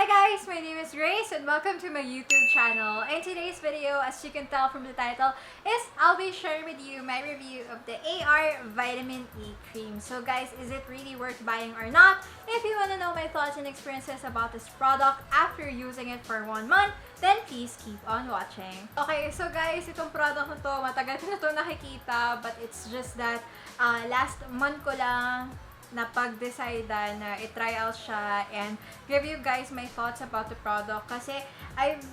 guys, my name is Grace and welcome to my YouTube channel. In today's video, as you can tell from the title, I'll be sharing with you my review of the AR Vitamin E Cream. So guys, is it really worth buying or not? If you want to know my thoughts and experiences about this product after using it for 1 month, then please keep on watching. Okay, so guys, itong product na to, matagal ko na to nakikita, but it's just that last month ko lang napag-decide na i-try out siya and give you guys my thoughts about the product kasi I've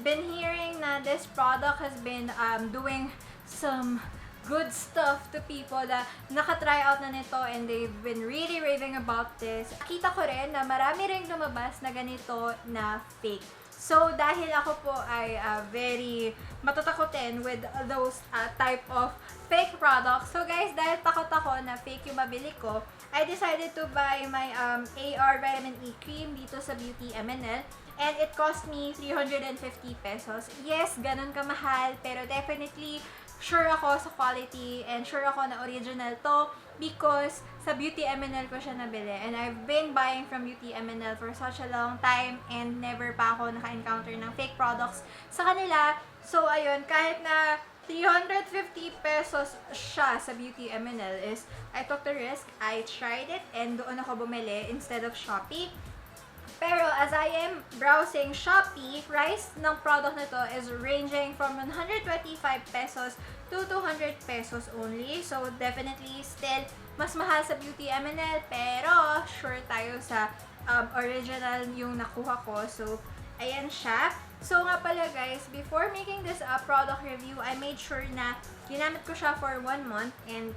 been hearing na this product has been doing some good stuff to people na naka-try out na nito and they've been really raving about this. Kita ko rin na marami rin lumabas na ganito na fake. So, dahil ako po ay very matatakotin with those type of fake products. So guys, dahil takot ako na fake yung mabili ko, I decided to buy my AR Vitamin E Cream dito sa Beauty MNL. And it cost me 350 pesos. Yes, ganun kamahal, pero definitely sure ako sa quality and sure ako na original to because sa Beauty MNL ko siya nabili. And I've been buying from Beauty MNL for such a long time and never pa ako naka-encounter ng fake products sa kanila. So ayun, kahit na 350 pesos siya sa Beauty MNL is I took the risk, I tried it, and doon ako bumili instead of Shopee. Pero as I am browsing Shopee, price ng product na to is ranging from 125 pesos to 200 pesos only. So definitely still mas mahal sa Beauty MNL, pero sure tayo sa original yung nakuha ko. So ayan siya. So nga pala guys, before making this product review, I made sure na ginamit ko siya for 1 month and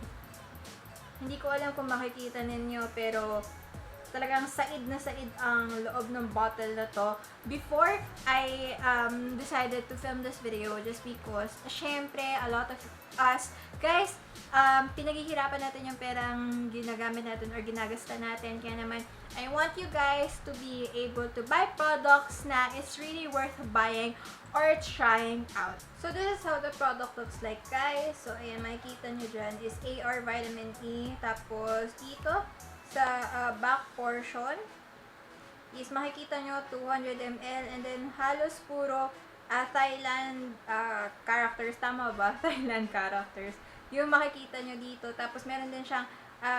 hindi ko alam kung makikita ninyo pero talagang said na said ang loob ng bottle na to before I decided to film this video just because syempre a lot of us guys pinaghihirapan natin yung perang ginagamit natin or ginagasta natin, kaya naman I want you guys to be able to buy products na it's really worth buying or trying out. So this is how the product looks like guys. So ayan, makikita nyo dyan is AR Vitamin E, tapos dito sa back portion is makikita nyo 200 ml and then halos puro Thailand characters, tama ba? Thailand characters yung makikita nyo dito. Tapos meron din siyang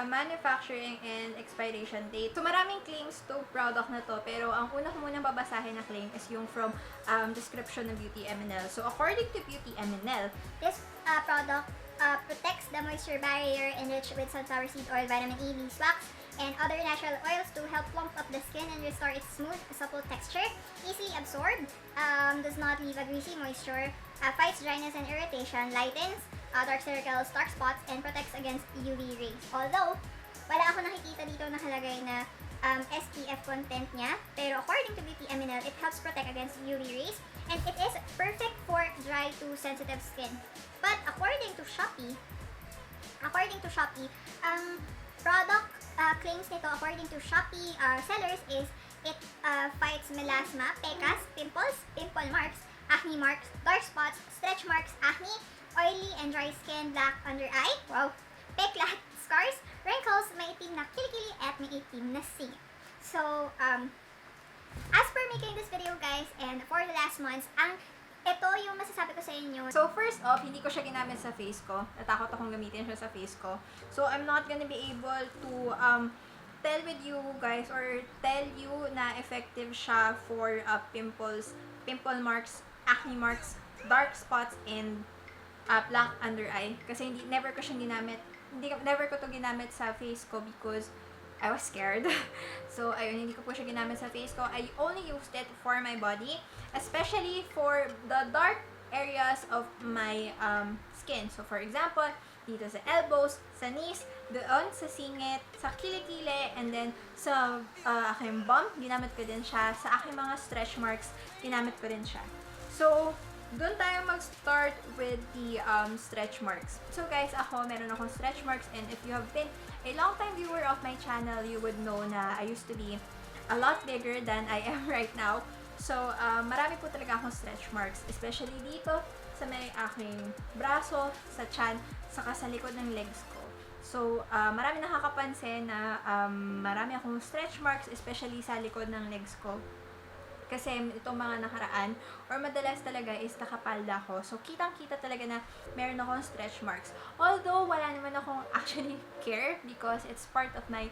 manufacturing and expiration date. So maraming claims to product na to, pero ang una ko munang babasahin na claim is yung from description ng Beauty MNL. So according to Beauty MNL, this product protects the moisture barrier enriched with sunflower seed oil, vitamin E, beeswax, and other natural oils to help plump up the skin and restore its smooth, supple texture, easily absorbed, does not leave a greasy moisture, fights dryness and irritation, lightens dark circles, dark spots, and protects against UV rays. Although, wala ako nakikita dito nakalagay na SPF content niya, pero according to Beauty MNL, it helps protect against UV rays, and it is perfect for dry to sensitive skin. But according to Shopee, product claims nito according to Shopee sellers is it fights melasma, pecas, pimples, pimple marks, acne marks, dark spots, stretch marks, acne, oily and dry skin, black under eye, wow, peklat, scars, wrinkles, maitim na kilikili, at may itim na singit. So, as per making this video guys, and for the last months, ito yung masasabi ko sa inyo. So first off, hindi ko siya ginamit sa face ko. Natakot akong gamitin siya sa face ko. So I'm not gonna be able to tell with you guys or tell you na effective siya for pimples, pimple marks, acne marks, dark spots, and black under eye. Kasi never ko to ginamit sa face ko because I was scared. So, ayun, hindi ko po siya ginamit sa face ko. I only used it for my body, especially for the dark areas of my skin. So, for example, dito sa elbows, sa knees, doon sa singit, sa kilikili, and then sa aking bump, ginamit ko din siya. Sa aking mga stretch marks, ginamit ko din siya. So, doon tayo mag-start with the stretch marks. So guys, meron akong stretch marks, and if you have been a long-time viewer of my channel, you would know na I used to be a lot bigger than I am right now. So, marami po talaga akong stretch marks, especially dito sa may aking braso, sa tiyan, saka sa likod ng legs ko. So, marami nakakapansin na marami akong stretch marks, especially sa likod ng legs ko. Kasi itong mga nakaraan, or madalas talaga is nakapalda ko. So, kitang-kita talaga na meron akong stretch marks. Although, wala naman akong actually care because it's part of my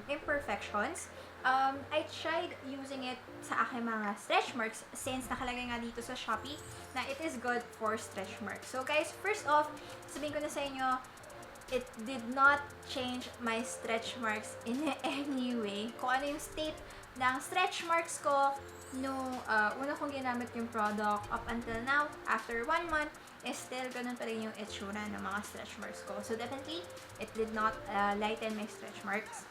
imperfections. I tried using it sa aking mga stretch marks since nakalagay nga dito sa Shopee na it is good for stretch marks. So guys, first off, sabihin ko na sa inyo, it did not change my stretch marks in any way. Kung ano yung state ng stretch marks ko nung una kong ginamit yung product up until now, after 1 month, is still ganun pa rin yung itsura ng mga stretch marks ko. So definitely, it did not lighten my stretch marks.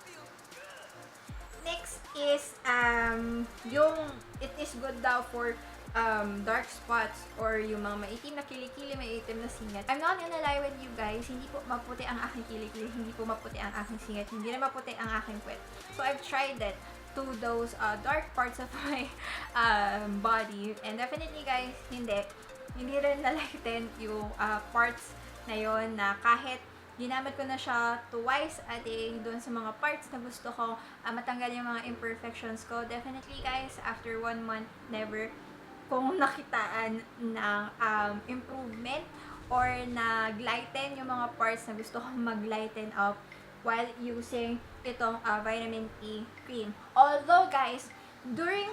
Next is, it is good daw for dark spots or yung mga maitim na kilikili, maitim na singat. I'm not gonna lie with you guys, hindi po maputi ang aking kilikili, hindi po maputi ang aking singat, hindi na maputi ang aking puwet. So I've tried it to those dark parts of my body, and definitely guys, hindi rin na-lighten yung parts na yon, na kahit ginamit ko na siya twice a day doon sa mga parts na gusto ko matanggal yung mga imperfections ko. Definitely guys, after 1 month, never kung nakitaan ng improvement or nag-lighten yung mga parts na gusto kong mag-lighten up while using itong vitamin E cream. Although guys, during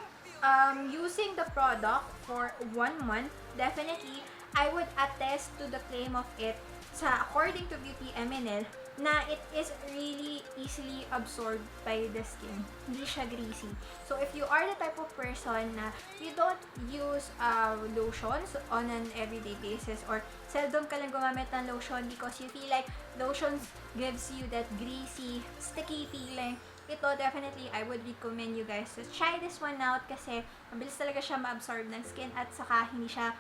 using the product for 1 month, definitely I would attest to the claim of it according to Beauty MNL na it is really easily absorbed by the skin. Hindi siya greasy. So, if you are the type of person na you don't use lotions on an everyday basis or seldom ka lang gumamit ng lotion because you feel like lotions gives you that greasy, sticky feeling, ito definitely I would recommend you guys to try this one out kasi mabilis talaga siya ma-absorb ng skin at saka hindi siya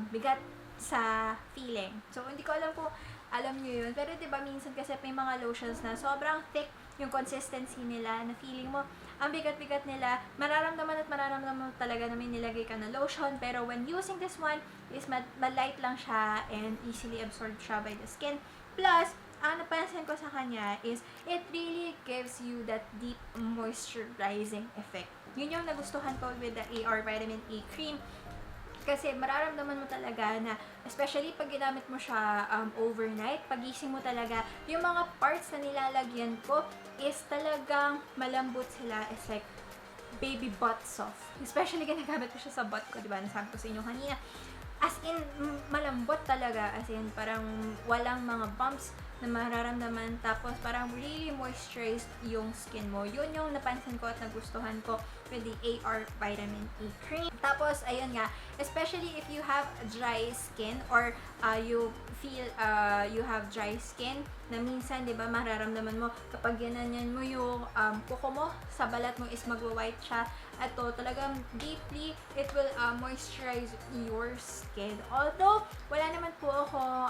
bigat sa feeling. So, hindi ko alam kung alam nyo yun. Pero diba minsan kasi may mga lotions na sobrang thick yung consistency nila na feeling mo, ang bigat-bigat nila, mararamdaman mo talaga na may nilagay ka na lotion. Pero when using this one, is malight lang siya and easily absorbed siya by the skin. Plus, ang napansin ko sa kanya is it really gives you that deep moisturizing effect. Yun yung nagustuhan ko with the AR Vitamin E Cream. Kasi mararamdaman mo talaga na, especially pag ginamit mo siya overnight, pagising mo talaga, yung mga parts na nilalagyan ko is talagang malambot sila. It's like baby butt soft. Especially ginagamit ko siya sa butt ko, diba? Nasabi ko sa inyo kanina. As in, malambot talaga. As in, parang walang mga bumps na mararamdaman. Tapos, parang really moisturized yung skin mo. Yun yung napansin ko at nagustuhan ko with the AR Vitamin E Cream. Tapos, ayun nga, especially if you have dry skin or you feel you have dry skin, na minsan, di ba, mararamdaman mo kapag ginanyan mo yung kuko mo, sa balat mo is magwa-white siya. Ito, talagang deeply, it will moisturize your skin. Although, wala naman po ako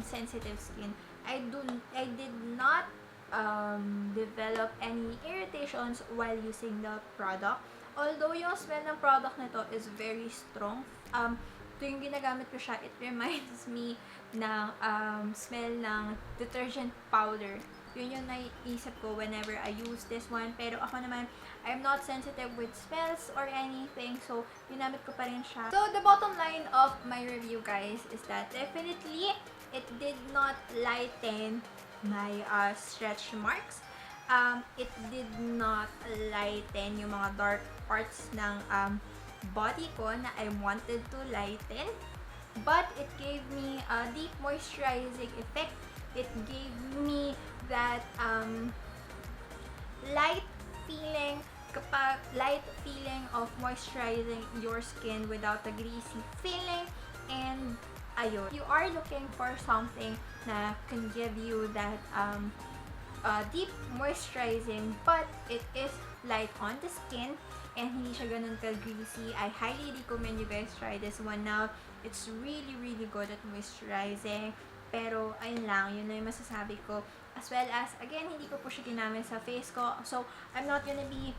sensitive skin. I did not develop any irritations while using the product. Although yung smell ng product nito is very strong. Tuwing ginagamit ko siya, it reminds me ng smell ng detergent powder. Yun yung naiisip ko whenever I use this one. Pero ako naman, I'm not sensitive with smells or anything. So, ginamit ko pa rin siya. So, the bottom line of my review, guys, is that definitely, it did not lighten my stretch marks. It did not lighten yung mga dark parts ng body ko na I wanted to lighten. But it gave me a deep moisturizing effect. It gave me that light feeling of moisturizing your skin without a greasy feeling. And ayun, you are looking for something na can give you that deep moisturizing, but it is light on the skin and hindi siya ganun ka-greasy. I highly recommend you guys try this one out. It's really, really good at moisturizing. Pero, ayun lang, yun na yung masasabi ko. As well as, again, hindi ko po siya ginamit sa face ko. So, I'm not gonna be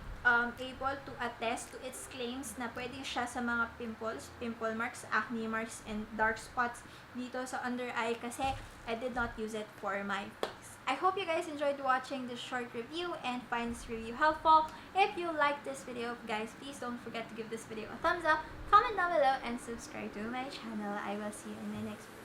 able to attest to its claims na pwede siya sa mga pimples, pimple marks, acne marks, and dark spots dito sa under eye kasi I did not use it for my face. I hope you guys enjoyed watching this short review and find this review helpful. If you like this video, guys, please don't forget to give this video a thumbs up, comment down below, and subscribe to my channel. I will see you in the next video.